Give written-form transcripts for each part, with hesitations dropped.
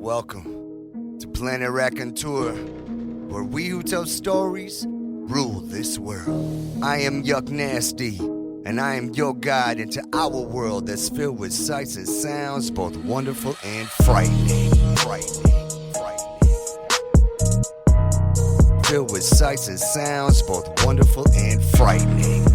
Welcome to Planet Raconteur, where we who tell stories rule this world. I am Yuck Nasty, and I am your guide into our world that's filled with sights and sounds both wonderful and frightening. Filled with sights and sounds both wonderful and frightening.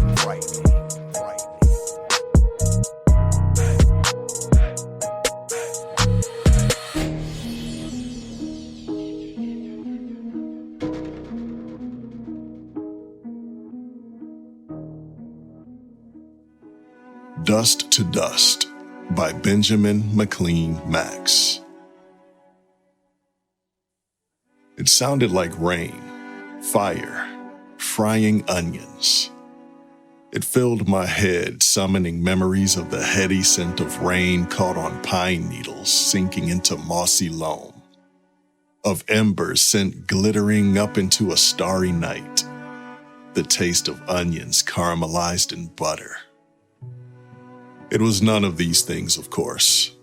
Dust to Dust by Benjamin Maclean-Max. It sounded like rain, fire, frying onions. It filled my head, summoning memories of the heady scent of rain caught on pine needles sinking into mossy loam, of embers sent glittering up into a starry night, the taste of onions caramelized in butter. It was none of these things, of course.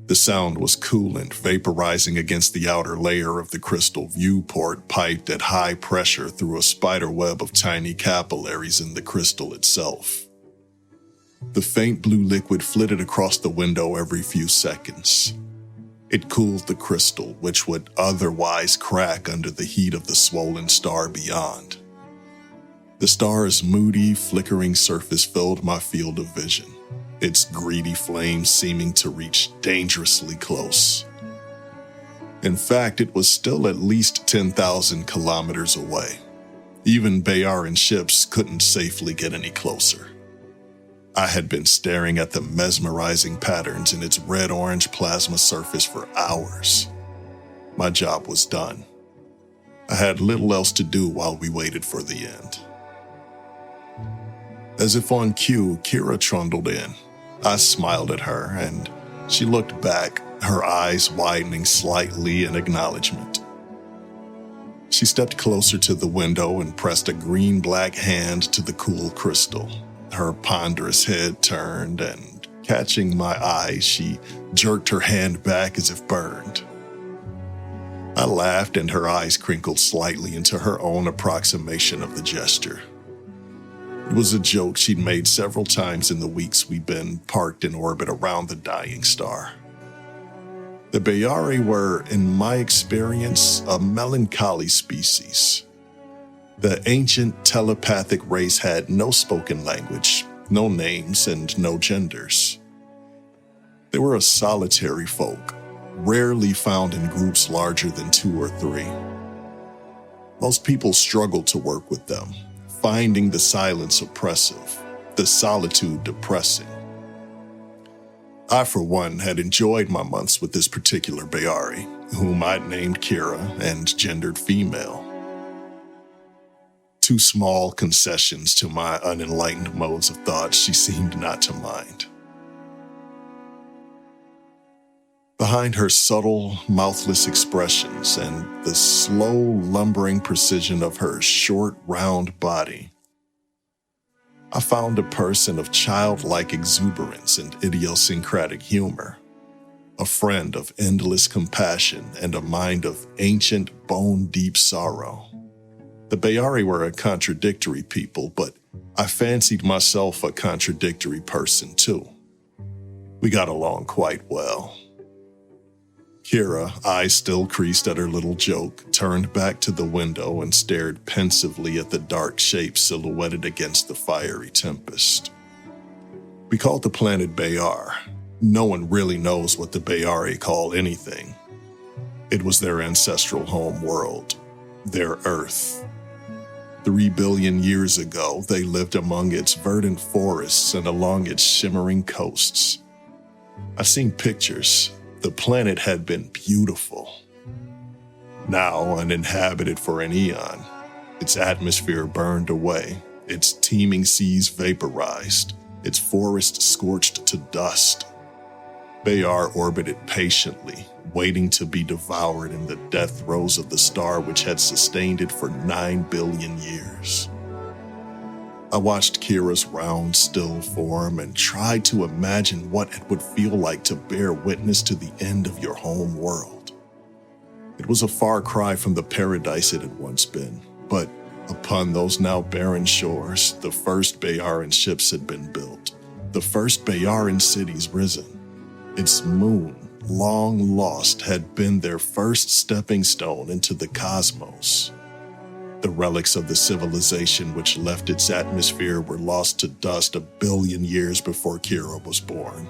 The sound was coolant vaporizing against the outer layer of the crystal viewport piped at high pressure through a spider web of tiny capillaries in the crystal itself. The faint blue liquid flitted across the window every few seconds. It cooled the crystal, which would otherwise crack under the heat of the swollen star beyond. The star's moody, flickering surface filled my field of vision, its greedy flames seeming to reach dangerously close. In fact, it was still at least 10,000 kilometers away. Even Bayaran ships couldn't safely get any closer. I had been staring at the mesmerizing patterns in its red-orange plasma surface for hours. My job was done. I had little else to do while we waited for the end. As if on cue, Kira trundled in. I smiled at her, and she looked back, her eyes widening slightly in acknowledgement. She stepped closer to the window and pressed a green-black hand to the cool crystal. Her ponderous head turned, and catching my eye, she jerked her hand back as if burned. I laughed, and her eyes crinkled slightly into her own approximation of the gesture. It was a joke she'd made several times in the weeks we'd been parked in orbit around the dying star. The Bayari were, in my experience, a melancholy species. The ancient telepathic race had no spoken language, no names, and no genders. They were a solitary folk, rarely found in groups larger than 2 or 3. Most people struggled to work with them, finding the silence oppressive, the solitude depressing. I, for one, had enjoyed my months with this particular Bayari, whom I'd named Kira and gendered female. 2 small concessions to my unenlightened modes of thought she seemed not to mind. Behind her subtle, mouthless expressions and the slow, lumbering precision of her short, round body, I found a person of childlike exuberance and idiosyncratic humor, a friend of endless compassion and a mind of ancient, bone-deep sorrow. The Bayari were a contradictory people, but I fancied myself a contradictory person too. We got along quite well. Kira, eyes still creased at her little joke, turned back to the window and stared pensively at the dark shape silhouetted against the fiery tempest. We called the planet Bayar. No one really knows what the Bayari call anything. It was their ancestral home world, their Earth. 3 billion years ago, they lived among its verdant forests and along its shimmering coasts. I've seen pictures. The planet had been beautiful. Now uninhabited for an eon, its atmosphere burned away, its teeming seas vaporized, its forests scorched to dust. Bayar orbited patiently, waiting to be devoured in the death throes of the star which had sustained it for 9 billion years. I watched Kira's round, still form and tried to imagine what it would feel like to bear witness to the end of your home world. It was a far cry from the paradise it had once been, but upon those now barren shores, the first Bayaran ships had been built, the first Bayaran cities risen. Its moon, long lost, had been their first stepping stone into the cosmos. The relics of the civilization which left its atmosphere were lost to dust 1 billion years before Kira was born.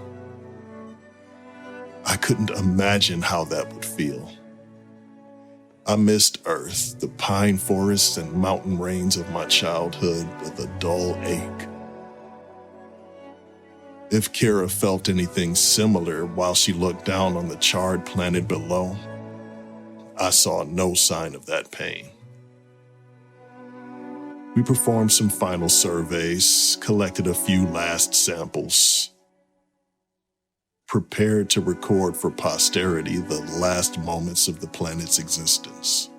I couldn't imagine how that would feel. I missed Earth, the pine forests and mountain ranges of my childhood with a dull ache. If Kira felt anything similar while she looked down on the charred planet below, I saw no sign of that pain. We performed some final surveys, collected a few last samples, prepared to record for posterity the last moments of the planet's existence.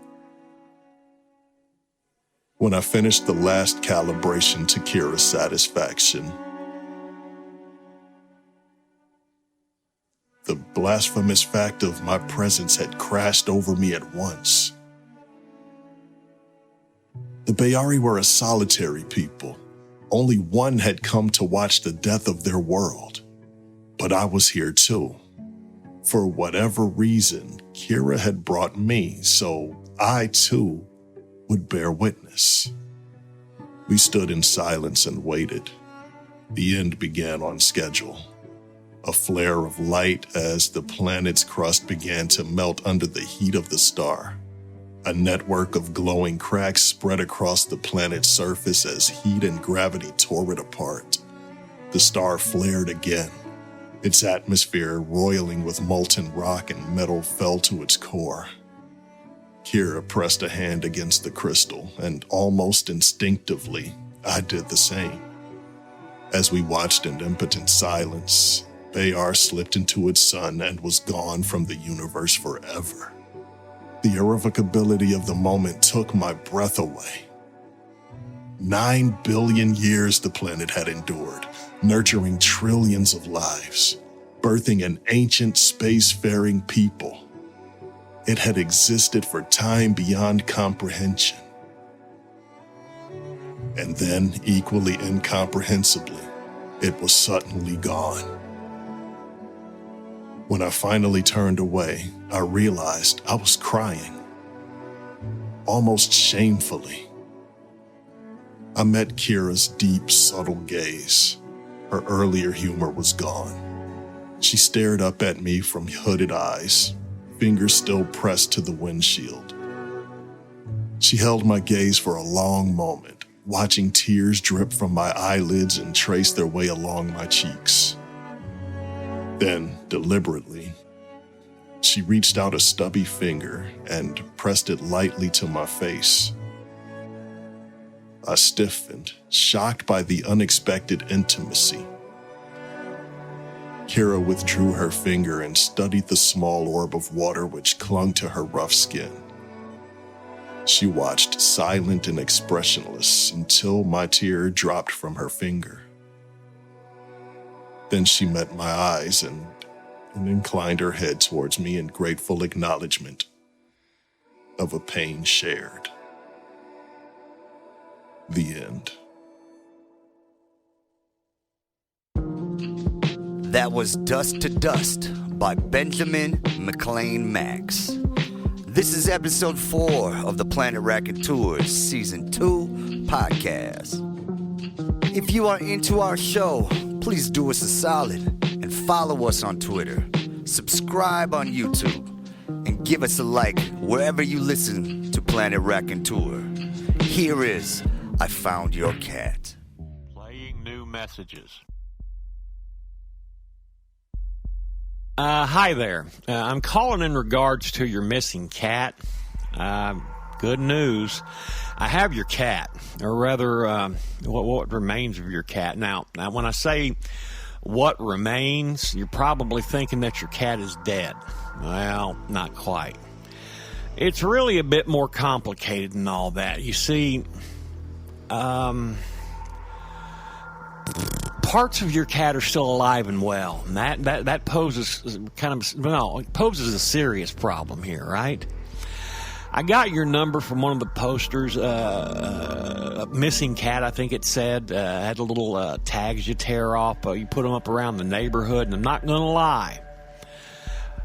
When I finished the last calibration to Kira's satisfaction, the blasphemous fact of my presence had crashed over me at once. The Bayari were a solitary people. Only one had come to watch the death of their world. But I was here too. For whatever reason, Kira had brought me, so I too would bear witness. We stood in silence and waited. The end began on schedule. A flare of light as the planet's crust began to melt under the heat of the star. A network of glowing cracks spread across the planet's surface as heat and gravity tore it apart. The star flared again. Its atmosphere, roiling with molten rock and metal, fell to its core. Kira pressed a hand against the crystal, and almost instinctively, I did the same. As we watched in impotent silence, Bayar slipped into its sun and was gone from the universe forever. The irrevocability of the moment took my breath away. 9 billion years the planet had endured, nurturing trillions of lives, birthing an ancient space-faring people. It had existed for time beyond comprehension. And then, equally incomprehensibly, it was suddenly gone. When I finally turned away, I realized I was crying, almost shamefully. I met Kira's deep, subtle gaze. Her earlier humor was gone. She stared up at me from hooded eyes, fingers still pressed to the windshield. She held my gaze for a long moment, watching tears drip from my eyelids and trace their way along my cheeks. Then, deliberately, she reached out a stubby finger and pressed it lightly to my face. I stiffened, shocked by the unexpected intimacy. Kira withdrew her finger and studied the small orb of water which clung to her rough skin. She watched, silent and expressionless, until my tear dropped from her finger. Then she met my eyes and inclined her head towards me in grateful acknowledgement of a pain shared. The end. That was Dust to Dust by Benjamin Maclean-Max. This is episode 4 of the Planet Raconteur Season 2 podcast. If you are into our show, please do us a solid and follow us on Twitter, subscribe on YouTube, and give us a like wherever you listen to Planet Raconteur. Here is I Found Your Cat. Playing new messages. Hi there. I'm calling in regards to your missing cat. Good news. I have your cat, or rather, what remains of your cat. Now, when I say what remains, you're probably thinking that your cat is dead. Well, not quite. It's really a bit more complicated than all that. You see, parts of your cat are still alive and well. And that poses it poses a serious problem here, right? I got your number from one of the posters, a missing cat, I think it said. Had a little tags you tear off. You put them up around the neighborhood, and I'm not going to lie.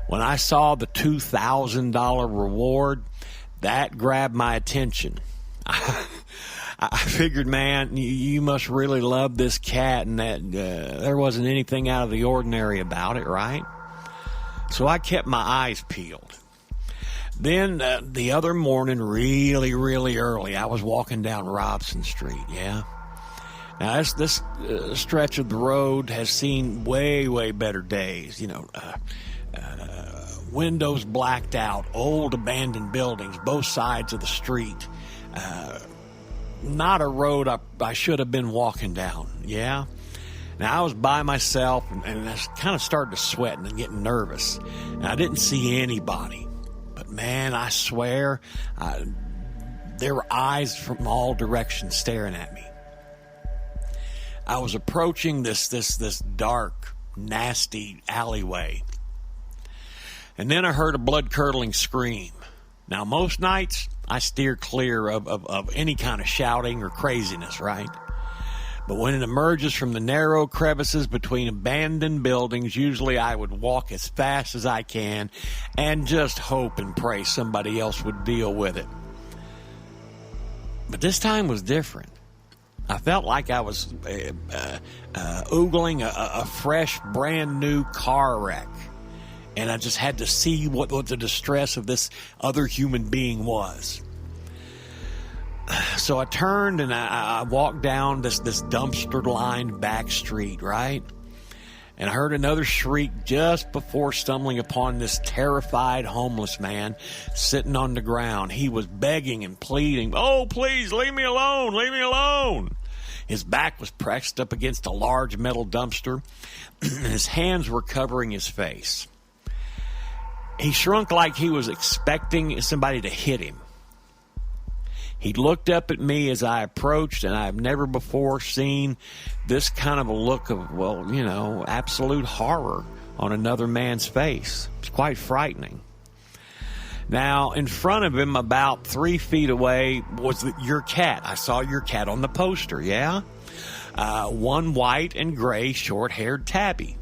When I saw the $2,000 reward, that grabbed my attention. I figured, man, you must really love this cat, and that there wasn't anything out of the ordinary about it, right? So I kept my eyes peeled. Then the other morning, really, really early, I was walking down Robson Street, yeah? Now, this stretch of the road has seen way, way better days, windows blacked out, old abandoned buildings, both sides of the street. Not a road I should have been walking down, yeah? Now, I was by myself, and I kind of started to sweat and getting nervous. And I didn't see anybody. But, man, I swear, there were eyes from all directions staring at me. I was approaching this dark, nasty alleyway. And then I heard a blood-curdling scream. Now, most nights, I steer clear of any kind of shouting or craziness, right? But when it emerges from the narrow crevices between abandoned buildings, usually I would walk as fast as I can and just hope and pray somebody else would deal with it. But this time was different. I felt like I was oogling a fresh, brand new car wreck. And I just had to see what the distress of this other human being was. So I turned and I walked down this dumpster-lined back street, right? And I heard another shriek just before stumbling upon this terrified homeless man sitting on the ground. He was begging and pleading, "Oh, please, leave me alone, leave me alone." His back was pressed up against a large metal dumpster, and his hands were covering his face. He shrunk like he was expecting somebody to hit him. He looked up at me as I approached, and I've never before seen this kind of a look of, absolute horror on another man's face. It's quite frightening. Now, in front of him, about 3 feet away, was your cat. I saw your cat on the poster, yeah? One white and gray short-haired tabby.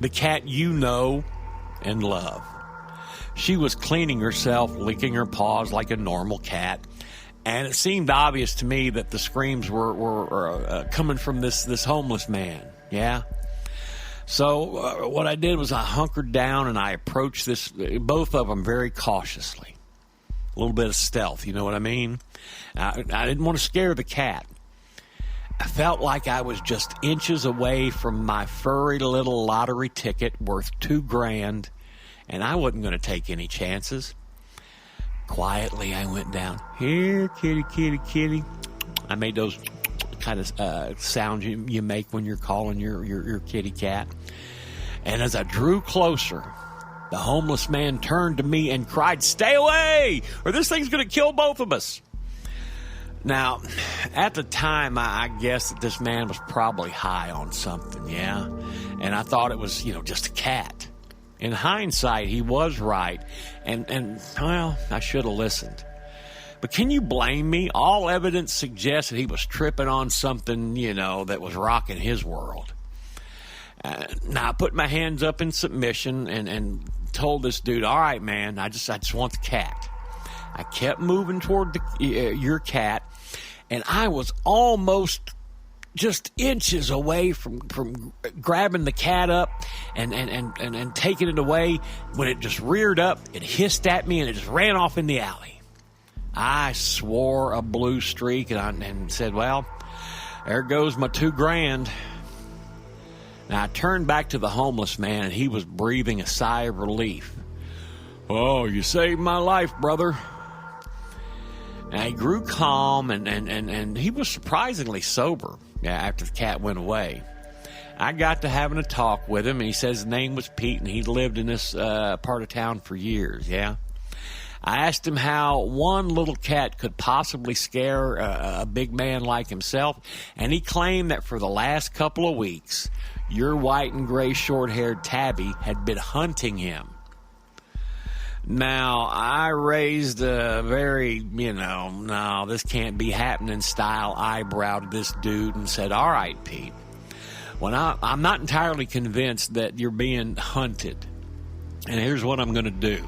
The cat you know and love. She was cleaning herself, licking her paws like a normal cat, and it seemed obvious to me that the screams were coming from this homeless man, yeah? So what I did was I hunkered down and I approached both of them very cautiously. A little bit of stealth, you know what I mean? I didn't want to scare the cat. I felt like I was just inches away from my furry little lottery ticket worth $2,000, and I wasn't going to take any chances. Quietly, I went down. "Here, kitty, kitty, kitty." I made those kind of sounds you make when you're calling your kitty cat. And as I drew closer, the homeless man turned to me and cried, "Stay away, or this thing's going to kill both of us." Now, at the time, I guess that this man was probably high on something, yeah? And I thought it was, just a cat. In hindsight, he was right, and I should have listened. But can you blame me? All evidence suggests that he was tripping on something, that was rocking his world. Now, I put my hands up in submission and told this dude, "All right, man, I just want the cat." I kept moving toward your cat, and I was almost just inches away from grabbing the cat up and taking it away when it just reared up, it hissed at me, and it just ran off in the alley. I swore a blue streak and said, "Well, there goes my $2,000. Now, I turned back to the homeless man, and he was breathing a sigh of relief. "Oh, you saved my life, brother." Now, he grew calm, and he was surprisingly sober after the cat went away. I got to having a talk with him, and he says his name was Pete, and he'd lived in this part of town for years, yeah? I asked him how one little cat could possibly scare a big man like himself, and he claimed that for the last couple of weeks, your white and gray short-haired tabby had been hunting him. Now, I raised a very, no, this can't be happening style eyebrow to this dude and said, all right, Pete, I'm not entirely convinced that you're being hunted. And here's what I'm going to do.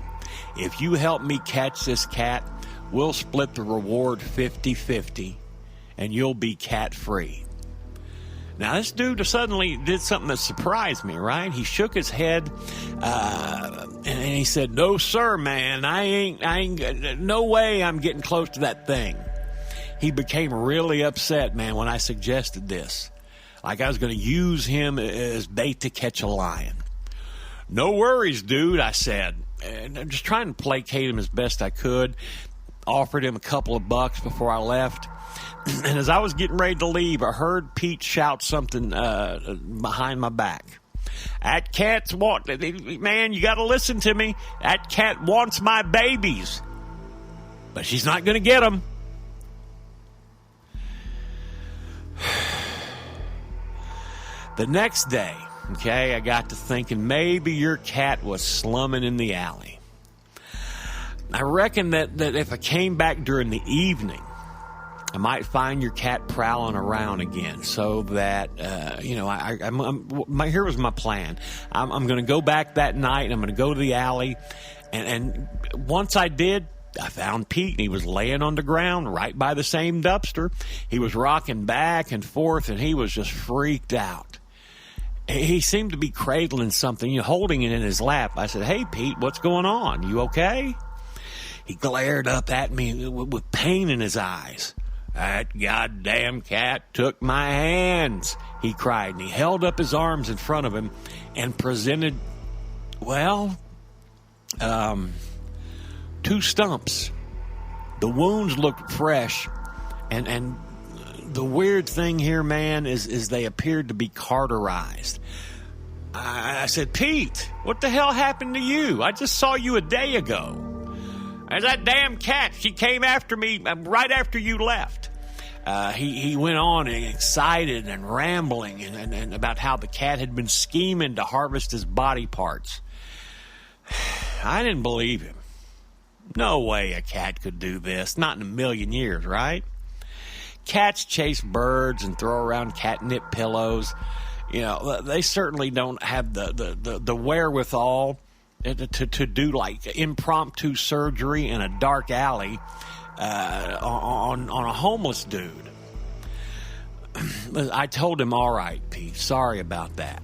If you help me catch this cat, we'll split the reward 50-50, and you'll be cat-free. Now, this dude suddenly did something that surprised me, right? He shook his head, and he said, no, sir, man, I ain't, no way I'm getting close to that thing. He became really upset, man, when I suggested this. Like I was going to use him as bait to catch a lion. No worries, dude, I said. And I'm just trying to placate him as best I could. Offered him a couple of bucks before I left. And as I was getting ready to leave, I heard Pete shout something behind my back. That cat's man, you got to listen to me. That cat wants my babies. But she's not going to get them. The next day, okay, I got to thinking maybe your cat was slumming in the alley. I reckon that if I came back during the evening, I might find your cat prowling around again, so that, here was my plan. I'm going to go back that night, and I'm going to go to the alley, and once I did, I found Pete, and he was laying on the ground right by the same dumpster. He was rocking back and forth, and he was just freaked out. He seemed to be cradling something, holding it in his lap. I said, hey, Pete, what's going on? You okay? He glared up at me with pain in his eyes. That goddamn cat took my hands, he cried, and he held up his arms in front of him and presented, 2 stumps. The wounds looked fresh, and the weird thing here, man, is they appeared to be cauterized. I said, Pete, what the hell happened to you? I just saw you a day ago. And that damn cat, she came after me right after you left. He went on excited and rambling and about how the cat had been scheming to harvest his body parts. I didn't believe him. No way a cat could do this. Not in a million years, right? Cats chase birds and throw around catnip pillows. They certainly don't have the wherewithal to do like impromptu surgery in a dark alley on a homeless dude. I told him, all right, Pete, sorry about that.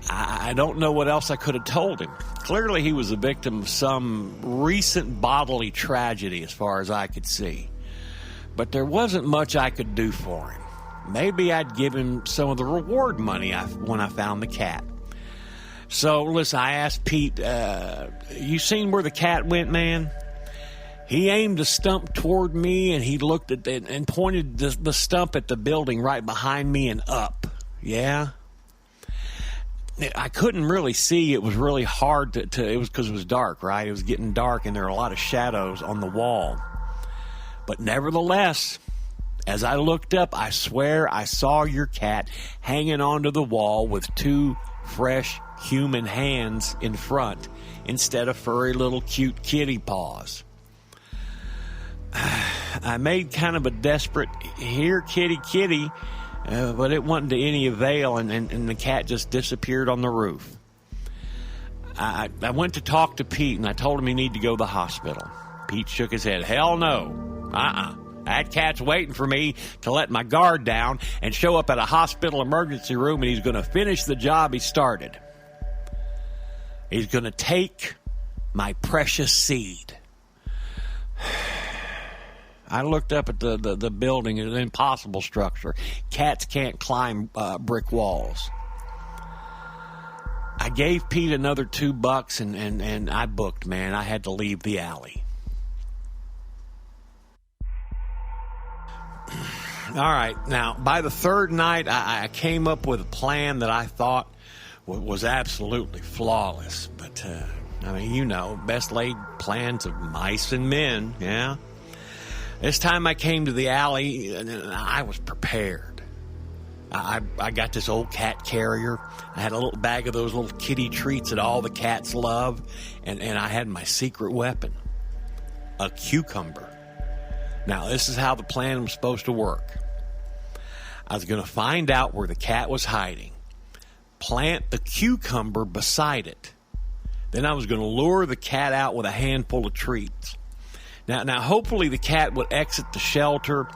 I don't know what else I could have told him. Clearly he was a victim of some recent bodily tragedy as far as I could see. But there wasn't much I could do for him. Maybe I'd give him some of the reward money when I found the cat. So, listen, I asked Pete, you seen where the cat went, man? He aimed a stump toward me, and he looked at it and pointed the stump at the building right behind me and up. Yeah? I couldn't really see. It was really hard it was because it was dark, right? It was getting dark, and there were a lot of shadows on the wall. But nevertheless, as I looked up, I swear I saw your cat hanging onto the wall with 2 fresh human hands in front instead of furry little cute kitty paws. I made kind of a desperate, here kitty kitty, but it wasn't to any avail, and the cat just disappeared on the roof. I went to talk to Pete, and I told him he needed to go to the hospital. Pete shook his head. Hell no. That cat's waiting for me to let my guard down and show up at a hospital emergency room, and he's going to finish the job he started. He's going to take my precious seed. I looked up at the building, an impossible structure. Cats can't climb brick walls. I gave Pete another $2 and I booked, man. I had to leave the alley. All right. Now, by the third night, I came up with a plan that I thought was absolutely flawless. But, I mean, you know, best laid plans of mice and men, yeah? This time I came to the alley, and I was prepared. I got this old cat carrier. I had a little bag of those little kitty treats that all the cats love, and I had my secret weapon, a cucumber. Now, this is how the plan was supposed to work. I was going to find out where the cat was hiding, plant the cucumber beside it. Then I was going to lure the cat out with a handful of treats. Now, hopefully the cat would exit the shelter,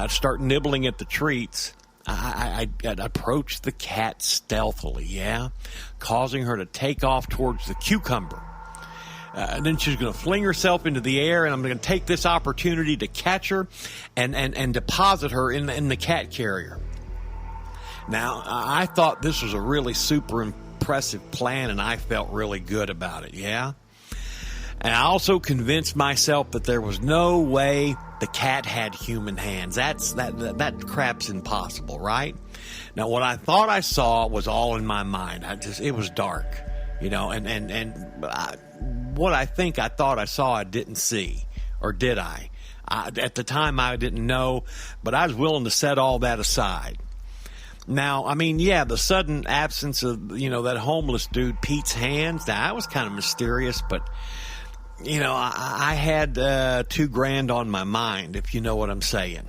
start nibbling at the treats. I'd approach the cat stealthily, yeah, causing her to take off towards the cucumber. And then she's going to fling herself into the air, and I'm going to take this opportunity to catch her and deposit her in the cat carrier. Now, I thought this was a really super impressive plan, and I felt really good about it, yeah? And I also convinced myself that there was no way the cat had human hands. That crap's impossible, right? Now, what I thought I saw was all in my mind. It was dark, you know, what I thought I saw, I didn't see, or did I? At the time, I didn't know, but I was willing to set all that aside. Now, I mean, yeah, the sudden absence of, you know, that homeless dude, Pete's hands, that was kind of mysterious, but, you know, I had $2,000 on my mind, if you know what I'm saying.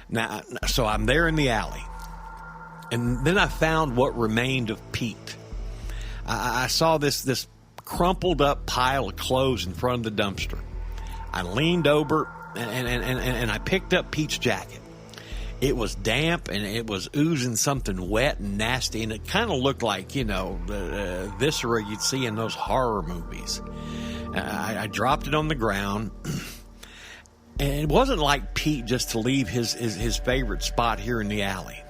Now, so I'm there in the alley, and then I found what remained of Pete. I saw this crumpled up pile of clothes in front of the dumpster. I leaned over and I picked up Pete's jacket. It was damp, and it was oozing something wet and nasty, and it kind of looked like, you know, the viscera you'd see in those horror movies. I dropped it on the ground, and it wasn't like Pete just to leave his favorite spot here in the alley.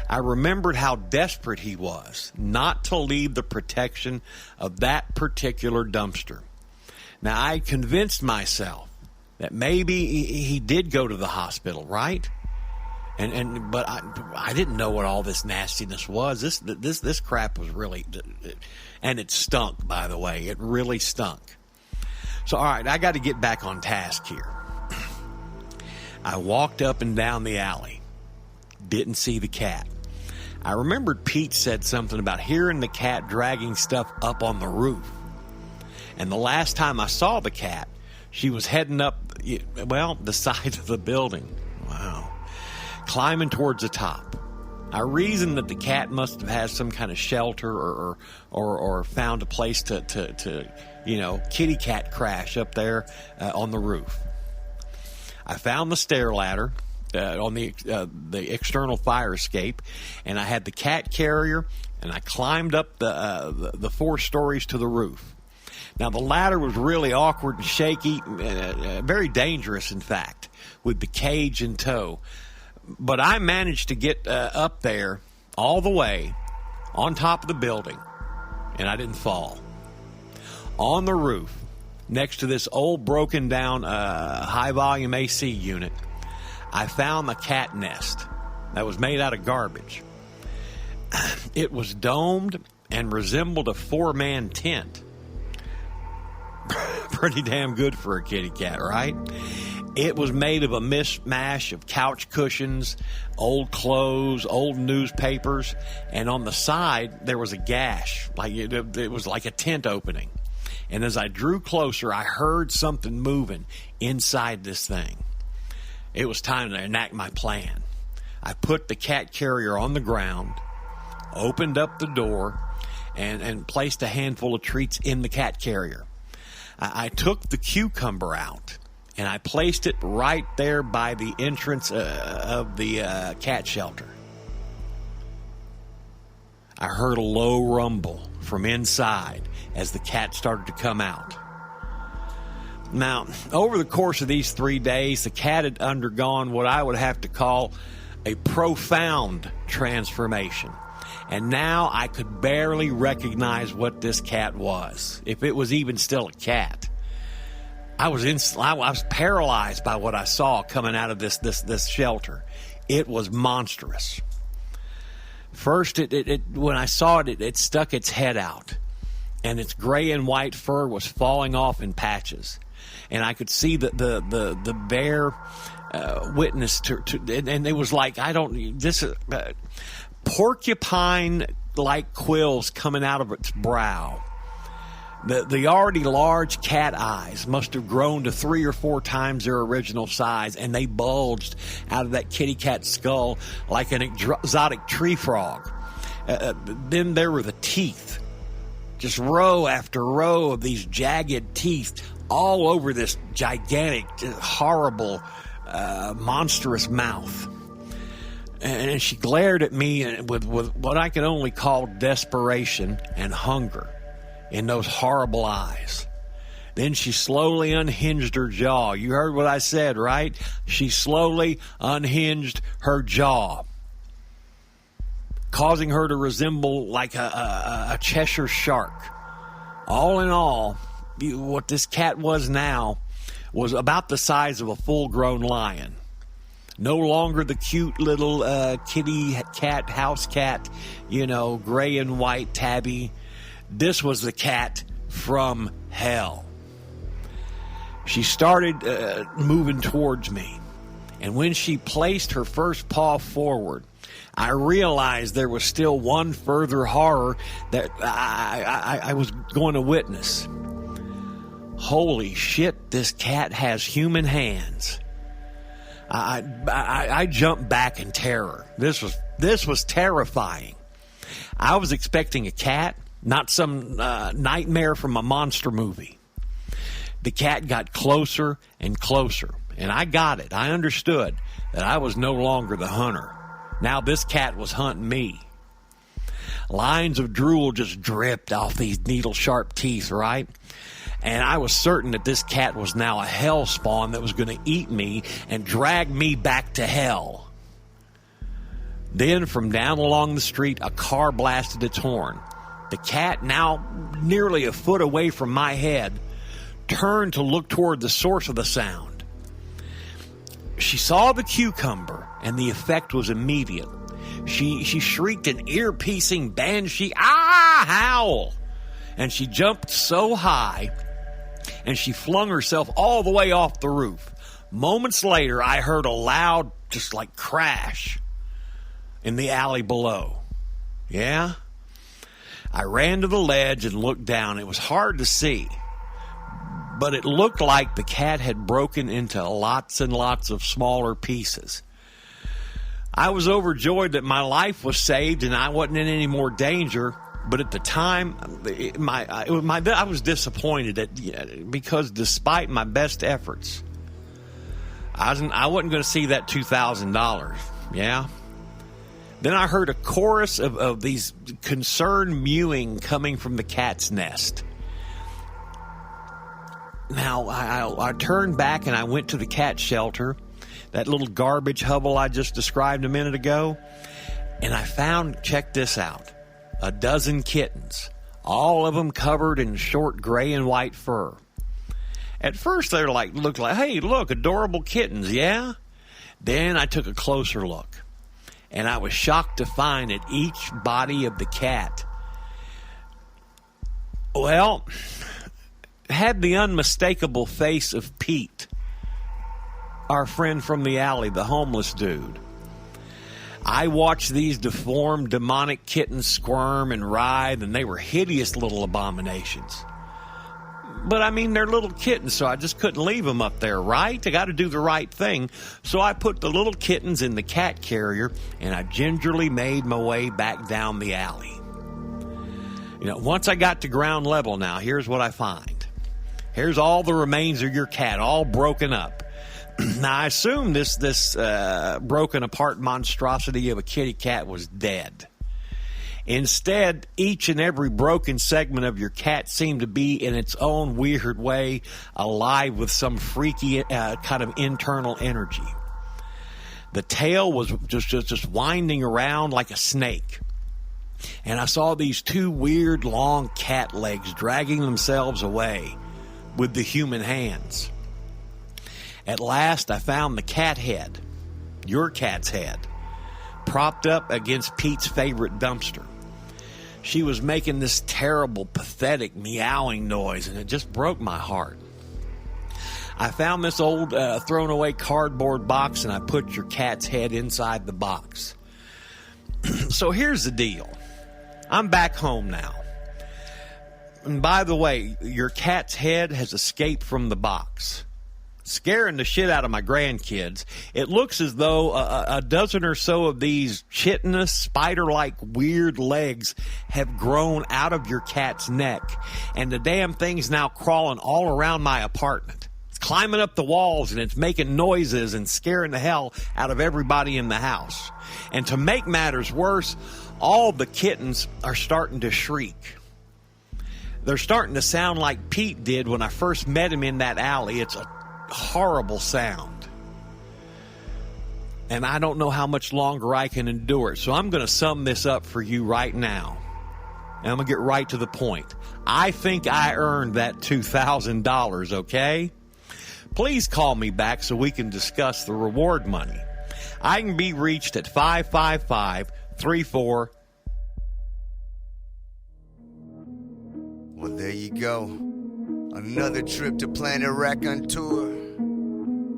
I remembered how desperate he was not to leave the protection of that particular dumpster. Now, I convinced myself that maybe he did go to the hospital, right? But I didn't know what all this nastiness was. This crap was really, and it stunk, by the way. It really stunk. So, all right, I got to get back on task here. I walked up and down the alley. Didn't see the cat. I remembered Pete said something about hearing the cat dragging stuff up on the roof. And the last time I saw the cat, she was heading up, well, the side of the building. Wow. Climbing towards the top. I reasoned that the cat must have had some kind of shelter or found a place to you know, kitty cat crash up there on the roof. I found the stair ladder on the external fire escape, and I had the cat carrier, and I climbed up the 4 stories to the roof. Now, the ladder was really awkward and shaky, very dangerous, in fact, with the cage in tow. But I managed to get up there all the way on top of the building, and I didn't fall. On the roof, next to this old broken down high-volume AC unit, I found the cat nest that was made out of garbage. It was domed and resembled a 4-man tent. Pretty damn good for a kitty cat, right? It was made of a mishmash of couch cushions, old clothes, old newspapers, and on the side there was a gash, like it was like a tent opening. And as I drew closer, I heard something moving inside this thing. It was time to enact my plan. I put the cat carrier on the ground, opened up the door, and placed a handful of treats in the cat carrier. I took the cucumber out, and I placed it right there by the entrance of the cat shelter. I heard a low rumble from inside as the cat started to come out. Now, over the course of these 3 days, the cat had undergone what I would have to call a profound transformation. And now I could barely recognize what this cat was, if it was even still a cat. I was paralyzed by what I saw coming out of this shelter. It was monstrous. First, when I saw it, it stuck its head out, and its gray and white fur was falling off in patches. And I could see the bear witness to, and it was like, porcupine-like quills coming out of its brow. The already large cat eyes must have grown to 3 or 4 times their original size, and they bulged out of that kitty cat skull like an exotic tree frog. Then there were the teeth, just row after row of these jagged teeth all over this gigantic, horrible, monstrous mouth. And she glared at me with what I could only call desperation and hunger in those horrible eyes. Then she slowly unhinged her jaw. You heard what I said, right? She slowly unhinged her jaw, causing her to resemble like a Cheshire shark. All in all, what this cat was now was about the size of a full-grown lion. No longer the cute little kitty cat, house cat, gray and white tabby. This was the cat from hell. She started moving towards me, and when she placed her first paw forward, I realized there was still one further horror that I was going to witness. Holy shit, this cat has human hands. I jumped back in terror. This was terrifying. I was expecting a cat, not some nightmare from a monster movie. The cat got closer and closer, and I got it. I understood that I was no longer the hunter. Now this cat was hunting me. Lines of drool just dripped off these needle-sharp teeth, right? And I was certain that this cat was now a hell spawn that was going to eat me and drag me back to hell. Then from down along the street, a car blasted its horn. The cat, now nearly a foot away from my head, turned to look toward the source of the sound. She saw the cucumber, and the effect was immediate. She shrieked an ear-piercing banshee howl, and she jumped so high, and she flung herself all the way off the roof. Moments later, I heard a loud, just like crash in the alley below. Yeah? I ran to the ledge and looked down. It was hard to see, but it looked like the cat had broken into lots and lots of smaller pieces. I was overjoyed that my life was saved and I wasn't in any more danger, but at the time, I was disappointed because despite my best efforts, I wasn't going to see that $2,000. Yeah? Then I heard a chorus of these concerned mewing coming from the cat's nest. Now, I turned back and I went to the cat shelter, that little garbage hovel I just described a minute ago, and I found, check this out, 12 kittens, all of them covered in short gray and white fur. At first, they looked like, hey, look, adorable kittens, yeah? Then I took a closer look, and I was shocked to find that each body of the cat, had the unmistakable face of Pete, our friend from the alley, the homeless dude. I watched these deformed, demonic kittens squirm and writhe, and they were hideous little abominations. But I mean, they're little kittens, so I just couldn't leave them up there, right? I got to do the right thing. So I put the little kittens in the cat carrier, and I gingerly made my way back down the alley. Once I got to ground level now, here's what I find. Here's all the remains of your cat, all broken up. Now, I assume this broken apart monstrosity of a kitty cat was dead. Instead, each and every broken segment of your cat seemed to be, in its own weird way, alive with some freaky kind of internal energy. The tail was just winding around like a snake. And I saw these 2 weird, long cat legs dragging themselves away with the human hands. At last, I found the cat head, your cat's head, propped up against Pete's favorite dumpster. she was making this terrible, pathetic meowing noise, and it just broke my heart. I found this old thrown away cardboard box, and I put your cat's head inside the box. So here's the deal. I'm back home now. And by the way, your cat's head has escaped from the box, scaring the shit out of my grandkids. It looks as though a dozen or so of these chitinous, spider-like weird legs have grown out of your cat's neck, and the damn thing's now crawling all around my apartment. It's climbing up the walls, and it's making noises and scaring the hell out of everybody in the house. And to make matters worse, all the kittens are starting to shriek. They're starting to sound like Pete did when I first met him in that alley. It's a horrible sound. And I don't know how much longer I can endure it. So I'm going to sum this up for you right now. And I'm going to get right to the point. I think I earned that $2,000, okay? Please call me back so we can discuss the reward money. I can be reached at 555-34. Well, there you go. Another trip to Planet Raconteur.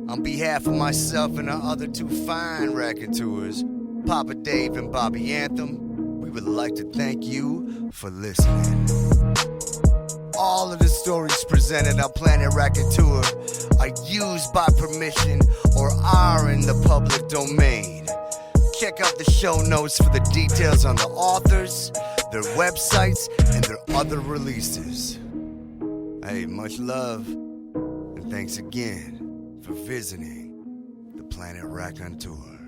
On behalf of myself and our other two fine raconteurs, Papa Dave and Bobby Anthem, we would like to thank you for listening. All of the stories presented on Planet Raconteur are used by permission or are in the public domain. Check out the show notes for the details on the authors, their websites, and their other releases. Hey, much love, and thanks again for visiting the Planet Raconteur.